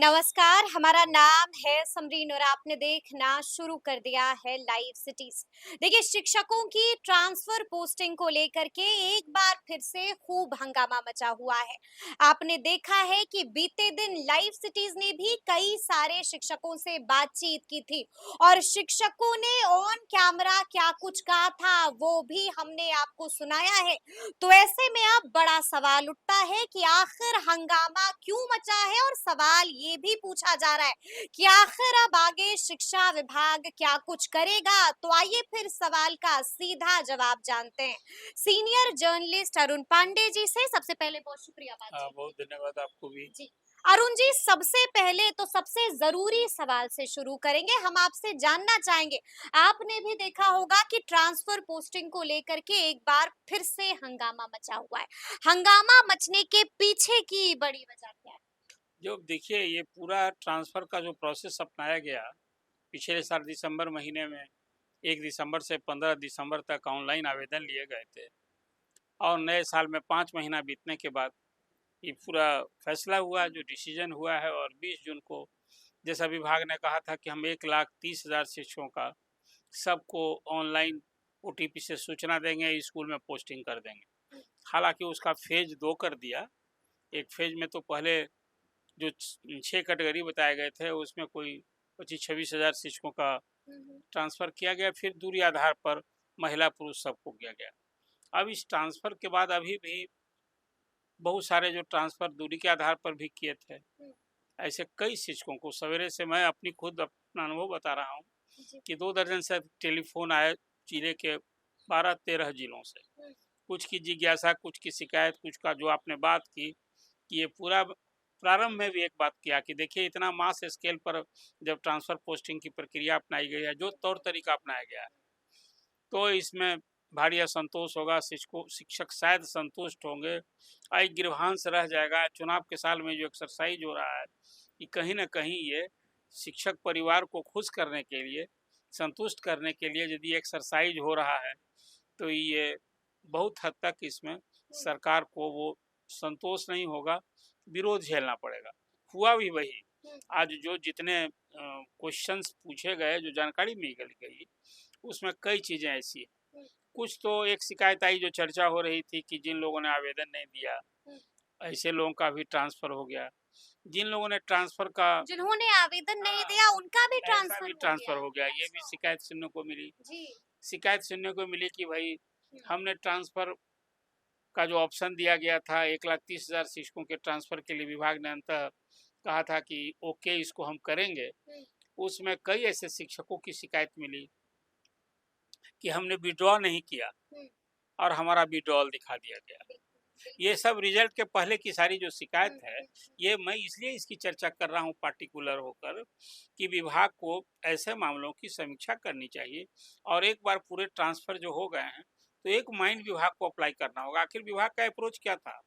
नमस्कार, हमारा नाम है समरीन और आपने देखना शुरू कर दिया है लाइव सिटीज। देखिए, शिक्षकों की ट्रांसफर पोस्टिंग को लेकर के एक बार फिर से खूब हंगामा मचा हुआ है। आपने देखा है कि बीते दिन लाइव सिटीज ने भी कई सारे शिक्षकों से बातचीत की थी और शिक्षकों ने ऑन कैमरा क्या कुछ कहा था वो भी हमने आपको सुनाया है। तो ऐसे में अब बड़ा सवाल उठता है कि आखिर हंगामा क्यों मचा है और सवाल ये भी पूछा जा रहा है कि आखिर अब आगे शिक्षा विभाग क्या कुछ करेगा। तो आइए फिर सवाल का सीधा जवाब जानते हैं सीनियर जर्नलिस्ट अरुण पांडे जी से। सबसे पहले बहुत शुक्रिया बातचीत बहुत धन्यवाद आपको भी। जी। अरुण जी, सबसे पहले तो सबसे जरूरी सवाल से शुरू करेंगे। हम आपसे जानना चाहेंगे, आपने भी देखा होगा कि ट्रांसफर पोस्टिंग को लेकर के एक बार फिर से हंगामा मचा हुआ है। हंगामा मचने के पीछे की बड़ी वजह क्या है? जो देखिए ये पूरा ट्रांसफ़र का जो प्रोसेस अपनाया गया, पिछले साल दिसंबर महीने में 1 दिसंबर से 15 दिसंबर तक ऑनलाइन आवेदन लिए गए थे और नए साल में 5 महीना बीतने के बाद ये पूरा फैसला हुआ, जो डिसीजन हुआ है। और 20 जून को जैसा विभाग ने कहा था कि हम 1,30,000 शिक्षकों का सबको ऑनलाइन ओटीपी से सूचना देंगे, स्कूल में पोस्टिंग कर देंगे। हालाँकि उसका फ़ेज़ 2 कर दिया। एक फ़ेज़ में तो पहले जो 6 कैटेगरी बताए गए थे उसमें कोई 25-26 हज़ार शिक्षकों का ट्रांसफ़र किया गया, फिर दूरी आधार पर महिला पुरुष सबको किया गया। अब इस ट्रांसफ़र के बाद अभी भी बहुत सारे जो ट्रांसफ़र दूरी के आधार पर भी किए थे, ऐसे कई शिक्षकों को सवेरे से मैं अपनी खुद अपना अनुभव बता रहा हूँ कि 2 दर्जन से टेलीफ़ोन आए जिले के 12-13 जिलों से। कुछ की जिज्ञासा, कुछ की शिकायत, कुछ का जो आपने बात की कि ये पूरा प्रारंभ में भी एक बात किया कि देखिए इतना मास स्केल पर जब ट्रांसफ़र पोस्टिंग की प्रक्रिया अपनाई गई है, जो तौर तरीका अपनाया गया है, तो इसमें भारी असंतोष होगा। शिक्षक शायद संतुष्ट होंगे, एक गिरभांश रह जाएगा। चुनाव के साल में जो एक्सरसाइज हो रहा है कि कहीं न कहीं ये शिक्षक परिवार को खुश करने के लिए, संतुष्ट करने के लिए यदि एक्सरसाइज हो रहा है, तो ये बहुत हद तक इसमें सरकार को वो संतोष नहीं होगा, विरोध झेलना पड़ेगा। हुआ भी वही। आज जो जितने क्वेश्चंस पूछे गए, जो जानकारी मिल गई, उसमें कई चीज़ें ऐसी हैं। कुछ तो एक शिकायत आई जो चर्चा हो रही थी कि जिन लोगों ने आवेदन नहीं दिया, ऐसे लोगों का भी ट्रांसफ़र हो गया। जिन लोगों ने ट्रांसफ़र का जिन्होंने आवेदन नहीं दिया उनका भी ऐसा ट्रांसफर भी हो ट्रांसफ़र गया। हो गया, ये भी अच्छा। शिकायत सुनने को मिली। जी। शिकायत सुनने को मिली कि भाई हम्म, हमने ट्रांसफ़र का जो ऑप्शन दिया गया था 1,30,000 शिक्षकों के ट्रांसफ़र के लिए, विभाग ने अंततः कहा था कि ओके इसको हम करेंगे। उसमें कई ऐसे शिक्षकों की शिकायत मिली कि हमने विथड्रॉ नहीं किया और हमारा विथड्रॉल दिखा दिया गया। ये सब रिजल्ट के पहले की सारी जो शिकायत है, ये मैं इसलिए इसकी चर्चा कर रहा हूँ पार्टिकुलर होकर कि विभाग को ऐसे मामलों की समीक्षा करनी चाहिए और एक बार पूरे ट्रांसफ़र जो हो गए हैं, तो एक माइंड विभाग को अप्लाई करना होगा। आखिर विभाग का अप्रोच क्या था?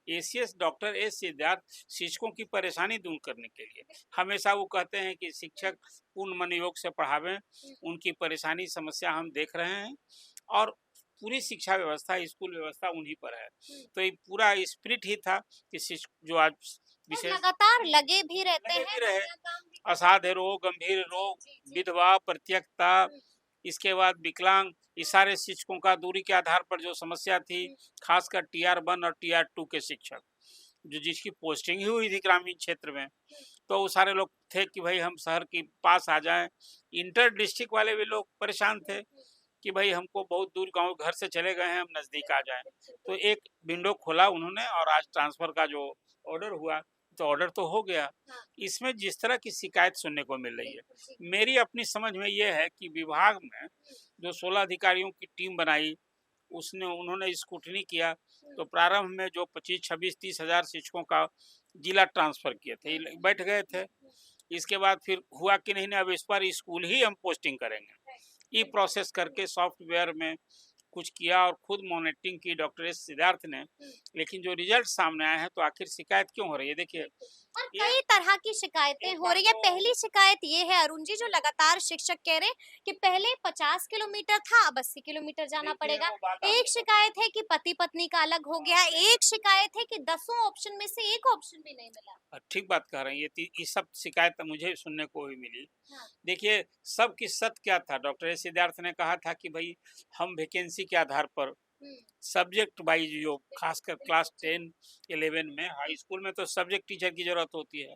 एसीएस डॉक्टर एस सिद्धार्थ शिक्षकों की परेशानी दूर करने के लिए हमेशा वो कहते हैं कि शिक्षक पूर्ण मनोयोग से पढ़ावें, उनकी परेशानी समस्या हम देख रहे हैं और पूरी शिक्षा व्यवस्था, स्कूल व्यवस्था उन्हीं पर है। तो ये पूरा स्पिरिट ही था कि जो आज और विशेष लगातार लगे भी रहते लगे हैं, भी रहे, नया काम भी करते असाध्य हैं। रोग, गंभीर रोग, जी जी। विधवा, परित्यक्ता, इसके बाद विकलांग, इस सारे शिक्षकों का दूरी के आधार पर जो समस्या थी, खासकर टीआर 1 और टीआर 2 के शिक्षक, जो जिसकी पोस्टिंग ही हुई थी ग्रामीण क्षेत्र में, तो वो सारे लोग थे कि भाई हम शहर के पास आ जाएँ। इंटर डिस्ट्रिक्ट वाले भी लोग परेशान थे कि भाई हमको बहुत दूर गाँव घर से चले गए हैं, हम नज़दीक आ जाएँ। तो एक विंडो खोला उन्होंने और आज ट्रांसफ़र का जो ऑर्डर हुआ, तो ऑर्डर तो हो गया। इसमें जिस तरह की शिकायत सुनने को मिल रही है, मेरी अपनी समझ में ये है कि विभाग में जो 16 अधिकारियों की टीम बनाई, उसने उन्होंने स्क्रूटनी किया, तो प्रारंभ में जो 25, 26, 30 हज़ार शिक्षकों का जिला ट्रांसफ़र किए थे, बैठ गए थे। इसके बाद फिर हुआ कि नहीं, नहीं अब इस बार स्कूल ही हम पोस्टिंग करेंगे। ई प्रोसेस करके सॉफ्टवेयर में कुछ किया और खुद मॉनिटरिंग की डॉक्टर एस सिद्धार्थ ने। लेकिन जो रिजल्ट सामने आए हैं, तो आखिर शिकायत क्यों हो रही है? देखिए, और ये कई तरह की शिकायतें एक हो बार रही है। तो पहली शिकायत ये है अरुण जी, जो लगातार शिक्षक कह रहे हैं कि पहले 50 किलोमीटर था, अब 80 किलोमीटर जाना देखिए पड़ेगा। वो बात एक आपने शिकायत है कि पति-पत्नी का अलग हो गया, देखिए एक शिकायत है कि दसों ऑप्शन में से एक ऑप्शन भी नहीं मिला। ठीक बात कह रहे हैं, ये सब शिकायत तो मुझे सुनने को भी मिली। हाँ। देखिए, सबकी सत्य क्या था, डॉक्टर एस सिद्धार्थ ने कहा था कि भई हम वैकेंसी के आधार पर हुँ, सब्जेक्ट वाइज़ जो बिल्कुल, खासकर बिल्कुल, क्लास जी। 10, 11 में हाई स्कूल में तो सब्जेक्ट टीचर की ज़रूरत होती है।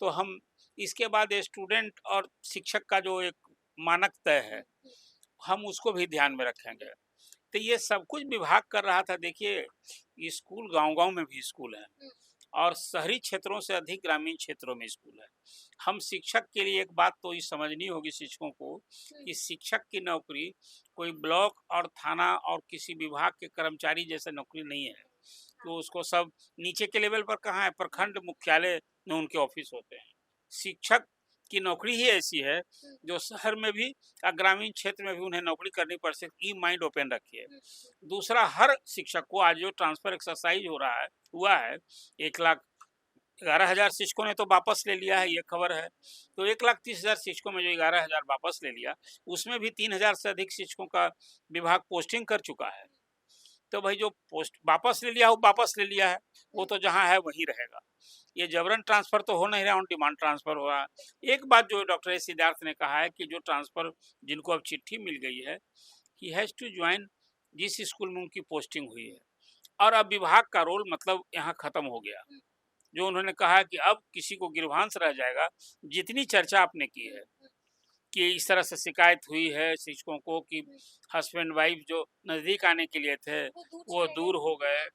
तो हम इसके बाद स्टूडेंट और शिक्षक का जो एक मानक तय हुँ, है, हुँ, हम उसको भी ध्यान में जी, रखेंगे। तो ये सब कुछ विभाग कर रहा था। देखिए, स्कूल गाँव-गाँव में भी स्कूल हैं हुँ, और शहरी क्षेत्रों से अधिक ग्रामीण क्षेत्रों में स्कूल है। हम शिक्षक के लिए एक बात तो ये समझनी होगी शिक्षकों को हुँ, कि शिक्षक की नौकरी कोई ब्लॉक और थाना और किसी विभाग के कर्मचारी जैसे नौकरी नहीं है। हाँ, तो उसको सब नीचे के लेवल पर कहाँ है, हुँ, प्रखंड मुख्यालय में उनके ऑफिस होते हैं। शिक्षक की नौकरी ही ऐसी है हुँ, जो शहर में भी और ग्रामीण क्षेत्र में भी उन्हें नौकरी करनी पड़ सकती। ई माइंड ओपन रखिए। हुँ, दूसरा, हर शिक्षक को आज जो ट्रांसफर एक्सरसाइज हो रहा है, हुआ है, 1,11,000 शिक्षकों ने तो वापस ले लिया है, ये खबर है। तो 1,30,000 शिक्षकों में जो 11,000 वापस ले लिया, उसमें भी 3,000 से अधिक शिक्षकों का विभाग पोस्टिंग कर चुका है। तो भाई जो पोस्ट वापस ले लिया, वो वापस ले लिया है, वो हुँ, तो जहाँ है वहीं रहेगा। ये जबरन ट्रांसफ़र तो हो नहीं रहा, ऑन डिमांड ट्रांसफ़र हो रहा है। एक बात जो डॉक्टर एस सिद्धार्थ ने कहा है कि जो ट्रांसफ़र जिनको अब चिट्ठी मिल गई है, ही हैज़ टू जॉइन जिस स्कूल में उनकी पोस्टिंग हुई है और अब विभाग का रोल मतलब यहाँ खत्म हो गया। हुँ, जो उन्होंने कहा कि अब किसी को गिरवांश रह जाएगा, जितनी चर्चा आपने की हुँ, है हुँ, कि इस तरह से शिकायत हुई है शिक्षकों को कि हुँ, हस्बैंड वाइफ जो नज़दीक आने के लिए थे, वो दूर वो चले गए। दूर हो गए।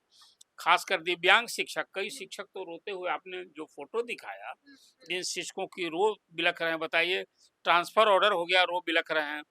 खासकर दिव्यांग शिक्षक, कई हुँ, शिक्षक तो रोते हुए आपने जो फ़ोटो दिखाया, हुँ, हुँ, जिन शिक्षकों की रो बिलख रहे हैं, बताइए ट्रांसफ़र ऑर्डर हो गया, रो बिलख रहे हैं।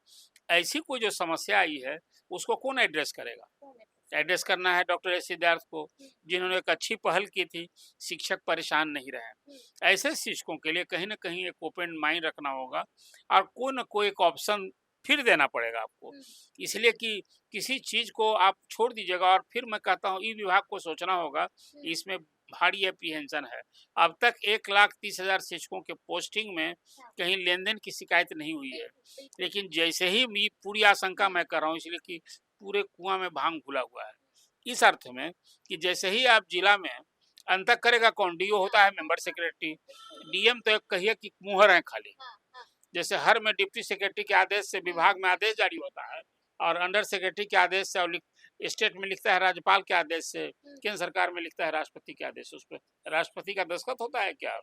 ऐसी कोई जो समस्या आई है, उसको कौन एड्रेस करेगा? कौन है? एड्रेस करना है डॉक्टर एस सिद्धार्थ को, हुँ, जिन्होंने एक अच्छी पहल की थी, शिक्षक परेशान नहीं हुँ, रहे। ऐसे शिक्षकों के लिए कहीं न कहीं एक ओपन माइंड रखना होगा और कोई न कोई एक ऑप्शन फिर देना पड़ेगा आपको। हुँ, इसलिए कि किसी चीज़ को आप छोड़ दीजिएगा और फिर मैं कहता हूँ ई विभाग को सोचना होगा, हुँ, इसमें भारी एप्रीहेंशन है। अब तक 1,30,000 शिक्षकों के पोस्टिंग में हाँ, कहीं लेन-देन की शिकायत नहीं हुई है। बिल्कुल, बिल्कुल। लेकिन जैसे ही मी पूरी आशंका हुँ, मैं कर रहा हूँ इसलिए कि पूरे कुआँ में भांग घुला हुआ है। इस अर्थ में कि जैसे ही आप जिला में अंतक करेगा कौन? डीओ हाँ, होता है, हाँ, मेंबर हाँ, सेक्रेटरी। बिल्कुल। डीएम तो एक कहिए कि मुहर हैं खाली। हाँ, हाँ, जैसे हर में डिप्टी सेक्रेटरी के आदेश से हुँ, विभाग में आदेश जारी होता है और अंडर सेक्रेटरी के आदेश से और स्टेट में लिखता है राज्यपाल के आदेश से, हुँ, केंद्र सरकार में लिखता है राष्ट्रपति के आदेश से, उस पे राष्ट्रपति का दस्तखत होता है क्या?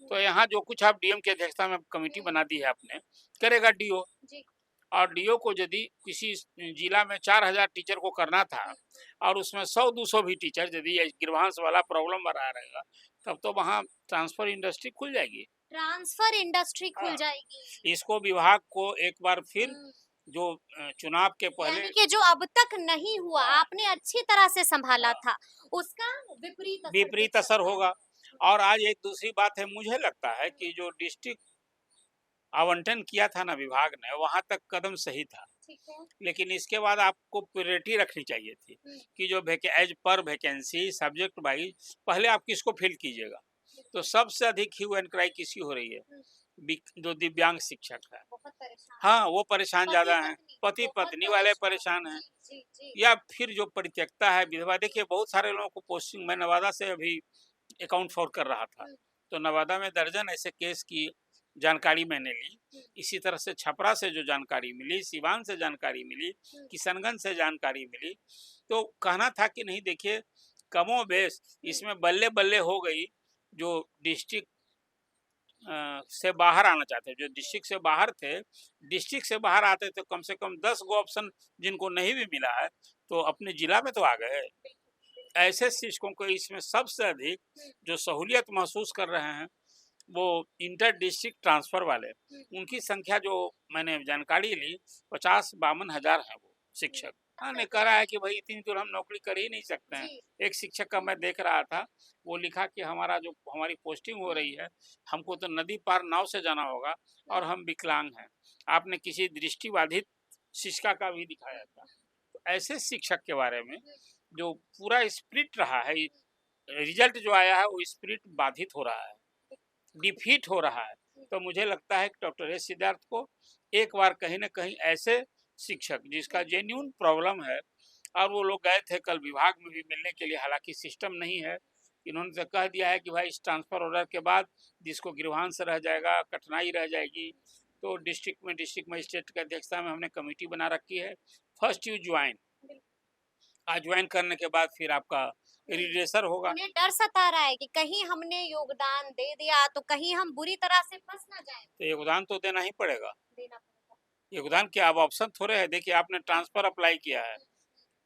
हुँ, तो यहाँ जो कुछ आप डीएम की अध्यक्षता में कमेटी हुँ, बना दी है आपने, करेगा डीओ। जी, और डीओ को यदि किसी जिला में 4,000 टीचर को करना था हुँ, और उसमें 100-200 भी टीचर यदि ये गिरवांश वाला प्रॉब्लम बना रहेगा, तब तो वहाँ ट्रांसफर इंडस्ट्री खुल जाएगी। ट्रांसफर इंडस्ट्री खुल हाँ, जाएगी। इसको विभाग को एक बार फिर हुँ, जो चुनाव के पहले यानी कि जो अब तक नहीं हुआ, हाँ, आपने अच्छी तरह से सँभाला हाँ, था, उसका विपरीत असर दिख विपरीत असर सकता है। होगा। हुँ, और आज एक दूसरी बात है, मुझे लगता है हुँ, कि जो डिस्ट्रिक्ट आवंटन किया था ना विभाग ने, वहाँ तक कदम सही था। ठीक है। लेकिन इसके बाद आपको प्रायोरिटी रखनी चाहिए थी हुँ, कि जो as per vacancy subject wise पहले आप किसको फिल कीजिएगा। तो बिल्कुल। सबसे अधिक ह्यू एंड क्राई किसी हो रही है, हुँ, जो दिव्यांग शिक्षक है। बहुत परेशान हाँ, हैं। वो परेशान ज़्यादा हैं, पति-पत्नी बहुत पति-पत्नी वाले परेशान। परेशान हैं जी, जी, जी। या फिर जो परित्यक्ता है विधवा। देखिए बहुत सारे लोगों को पोस्टिंग, मैं नवादा से अभी अकाउंट फॉर कर रहा था, हुँ, तो नवादा में दर्जन ऐसे केस की जानकारी मैंने ली। हुँ, इसी तरह से छपरा से जो जानकारी मिली, सिवान से जानकारी मिली, हुँ, किशनगंज से जानकारी मिली, तो कहना था कि नहीं देखिए, कमोबेश हुँ, इसमें बल्ले-बल्ले हो गई। जो डिस्ट्रिक्ट से बाहर आना चाहते हैं, जो हुँ, डिस्ट्रिक्ट से बाहर थे, डिस्ट्रिक्ट से बाहर आते तो कम से कम 10 गो ऑप्शन जिनको नहीं भी मिला है, तो अपने जिला में तो आ गए। बिल्कुल, बिल्कुल। ऐसे शिक्षकों को इसमें सबसे अधिक हुँ, जो सहूलियत महसूस कर रहे हैं, वो इंटर डिस्ट्रिक्ट ट्रांसफ़र वाले। हुँ, उनकी संख्या जो मैंने जानकारी ली, 50-52 हज़ार हैं वो हुँ, शिक्षक। हाँ, ने बहुत कह रहा है अधिक। कि भई इतनी दूर हम नौकरी कर ही नहीं सकते हैं। जी। एक शिक्षक का मैं देख रहा था, वो लिखा कि हमारा जो हमारी पोस्टिंग हो हुँ, रही है, हमको तो नदी पार नाव से जाना होगा हुँ, और हम विकलांग हैं। आपने किसी दृष्टिबाधित शिक्षिका का भी हुँ, दिखाया था। हुँ, तो ऐसे शिक्षक के बारे में हुँ, जो पूरा स्पिरिट रहा है, हुँ, रिजल्ट जो आया है वो स्पिरिट बाधित हो रहा है। डिफीट हो रहा है। तो मुझे लगता है कि डॉक्टर एस सिद्धार्थ को एक बार कहीं न कहीं ऐसे शिक्षक जिसका जेन्युइन प्रॉब्लम है, और वो लोग गए थे कल विभाग में भी मिलने के लिए, हालाँकि सिस्टम नहीं है। इन्होंने तो कह दिया है कि भाई इस ट्रांसफर ऑर्डर के बाद जिसको गृहांश रह जाएगा, कठिनाई रह जाएगी, तो डिस्ट्रिक्ट मजिस्ट्रेट की अध्यक्षता में हमने कमेटी बना रखी है। फर्स्ट यू ज्वाइन, ज्वाइन करने के बाद फिर आपका रिड्रेसर होगा। उन्हें डर सता रहा है कि कहीं हमने योगदान दे दिया तो कहीं हम बुरी तरह से फंस ना जाएं। तो योगदान तो देना ही पड़ेगा। देना पड़ेगा। योगदान क्या, अब ऑप्शन थोड़े है। देखिए आपने ट्रांसफर अप्लाई किया है,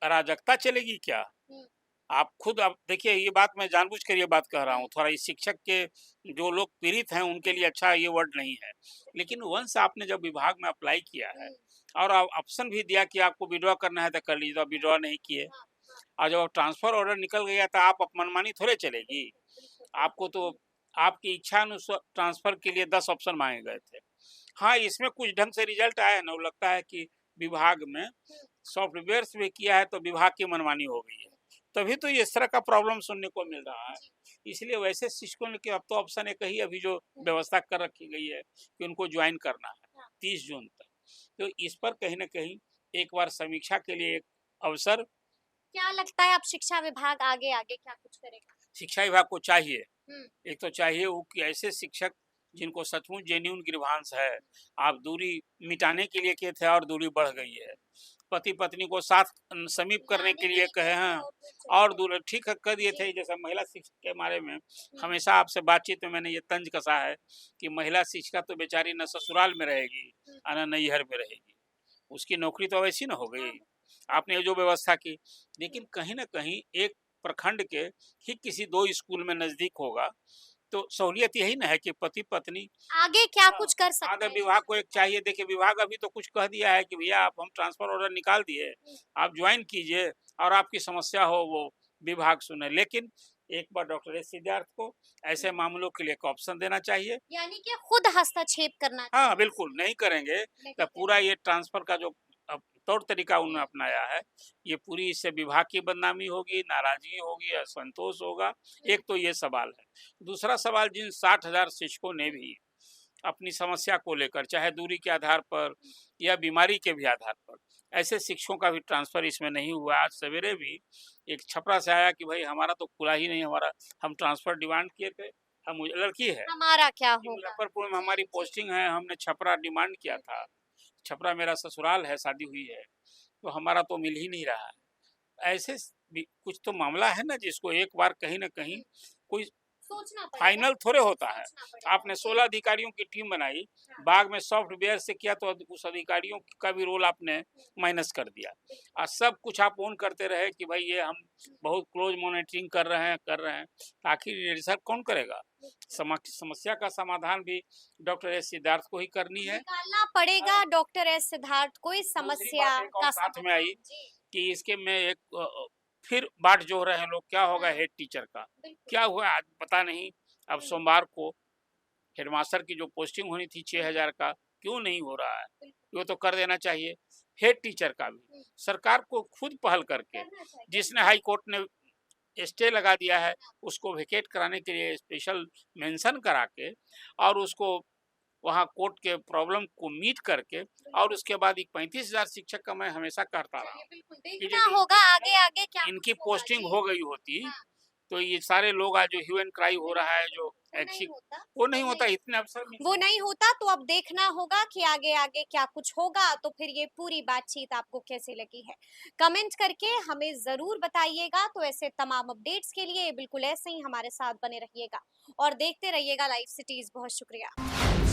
अराजकता चलेगी क्या? हम्म, आप खुद, आप देखिए, ये बात मैं जानबूझकर ये बात कह रहा हूँ, थोड़ा इस शिक्षक के जो लोग पीड़ित हैं उनके लिए अच्छा ये वर्ड नहीं है। लेकिन वंस आपने जब विभाग में अप्लाई किया है और ऑप्शन भी दिया कि आपको विड्रॉ करना है तो कर लीजिए, तो आप विड्रॉ नहीं किए, और जब ट्रांसफर ऑर्डर निकल गया तो आप मनमानी थोड़े चलेगी। आपको तो आपकी इच्छा अनुसार ट्रांसफर के लिए 10 ऑप्शन मांगे गए थे। हाँ, इसमें कुछ ढंग से रिजल्ट आया है ना, वो लगता है कि विभाग में सॉफ्टवेयर से भी किया है तो विभाग की मनमानी हो गई है, तभी तो ये इस तरह का प्रॉब्लम सुनने को मिल रहा है। इसलिए वैसे शिक्षकों ने कि अब तो ऑप्शन एक ही अभी जो व्यवस्था कर रखी गई है कि उनको ज्वाइन करना है 30 जून तक। तो इस पर कहीं न कहीं एक बार समीक्षा के लिए एक अवसर क्या लगता है अब शिक्षा विभाग आगे आगे क्या कुछ करेगा? शिक्षा विभाग को चाहिए। हम्म, एक तो चाहिए वो कि ऐसे शिक्षक जिनको सचमुच जेन्युइन ग्रीवांस है, आप दूरी मिटाने के लिए किए थे और दूरी बढ़ गई है। पति पत्नी को साथ समीप करने के लिए कहे हैं और दूर ठीक है कर दिए थे। जैसे महिला शिक्षक के बारे में हमेशा आपसे बातचीत में मैंने ये तंज कसा है कि महिला शिक्षिका तो बेचारी न ससुराल में रहेगी और न नैहर में रहेगी, उसकी नौकरी तो वैसी न हो गई। आपने जो व्यवस्था की, लेकिन कहीं न कहीं एक प्रखंड के ही किसी 2 स्कूल में नज़दीक होगा, तो सहूलियत यही ना है कि पति-पत्नी। आगे क्या हाँ, कुछ कर आगे सकते हैं? विभाग को एक चाहिए। देखिए विभाग अभी तो कुछ कह दिया है कि भैया आप हम ट्रांसफर ऑर्डर निकाल दिए, आप ज्वाइन कीजिए और आपकी समस्या हो वो विभाग सुने। लेकिन एक बार डॉक्टर एस सिद्धार्थ को ऐसे मामलों के लिए एक ऑप्शन देना चाहिए। यानी कि खुद हस्तक्षेप करना हाँ, चाहिए। बिल्कुल, नहीं करेंगे तो पूरा ये ट्रांसफर का जो तौर तरीका उन्होंने अपनाया है, ये पूरी इससे विभाग की बदनामी होगी, नाराज़गी होगी, असंतोष होगा। एक तो ये सवाल है। दूसरा सवाल, जिन 60,000 शिक्षकों ने भी अपनी समस्या को लेकर, चाहे दूरी के आधार पर या बीमारी के भी आधार पर, ऐसे शिक्षकों का भी ट्रांसफ़र इसमें नहीं हुआ। आज सवेरे भी एक छपरा से आया कि भाई हमारा तो खुला ही नहीं, हमारा हम ट्रांसफ़र डिमांड किए थे। हम लड़की है हमारा क्या कि होगा? मुजफ्फरपुर में हमारी पोस्टिंग है, हमने छपरा डिमांड किया था। छपरा मेरा ससुराल है, शादी हुई है, तो हमारा तो मिल ही नहीं रहा है। ऐसे भी कुछ तो मामला है ना जिसको एक बार कहीं न कहीं कोई सोचना पड़ेगा। फाइनल थोड़े होता है। सोचना पड़ेगा। आपने 16 अधिकारियों की टीम बनाई, बाग में सॉफ्टवेयर से किया तो उस अधिकारियों का भी रोल आपने माइनस कर दिया। और सब कुछ आप ओन करते रहे कि भाई ये हम बहुत क्लोज मॉनिटरिंग कर रहे हैं, तो आखिर ये रिसर्च कौन करेगा? समस्या का समाधान भी डॉक्टर एस सिद्धार्थ को ही करनी है। निकालना पड़ेगा डॉक्टर एस सिद्धार्थ को इस दूसरी समस्या बात एक और का साथ में आई जी, कि इसके में एक फिर बाट जोह रहे हैं लोग, क्या होगा हेड टीचर का? बिल्कुल। क्या हुआ आज पता नहीं। अब सोमवार को हेडमास्टर की जो पोस्टिंग होनी थी 6,000 का, क्यों नहीं हो रहा है? वो तो कर देना चाहिए। हेड टीचर का भी सरकार को खुद पहल करके, करना चाहिए। जिसने हाई कोर्ट ने स्टे लगा दिया है, उसको वेकेट कराने के लिए स्पेशल मेंशन करा के और उसको वहाँ कोर्ट के प्रॉब्लम को मीट करके, और उसके बाद एक 35,000 शिक्षक का मैं हमेशा कहता रहा हूँ बिल्कुल कि देखना यदि होगा आगे आगे क्या इनकी कुछ होगा। पोस्टिंग जी, हो गई होती हाँ, तो ये सारे लोग आज जो ह्यू एंड क्राई हो रहा है, जो वो नहीं एक्सिक, होता। वो नहीं होता, इतने अवसर वो मिलते। नहीं होता तो अब देखना होगा कि आगे आगे क्या कुछ होगा तो फिर ये पूरी बातचीत आपको कैसी लगी है कमेंट करके हमें जरूर बताइएगा। तो ऐसे तमाम अपडेट्स के लिए बिल्कुल ऐसे ही हमारे साथ बने रहिएगा और देखते रहिएगा लाइव सिटीज। बहुत शुक्रिया।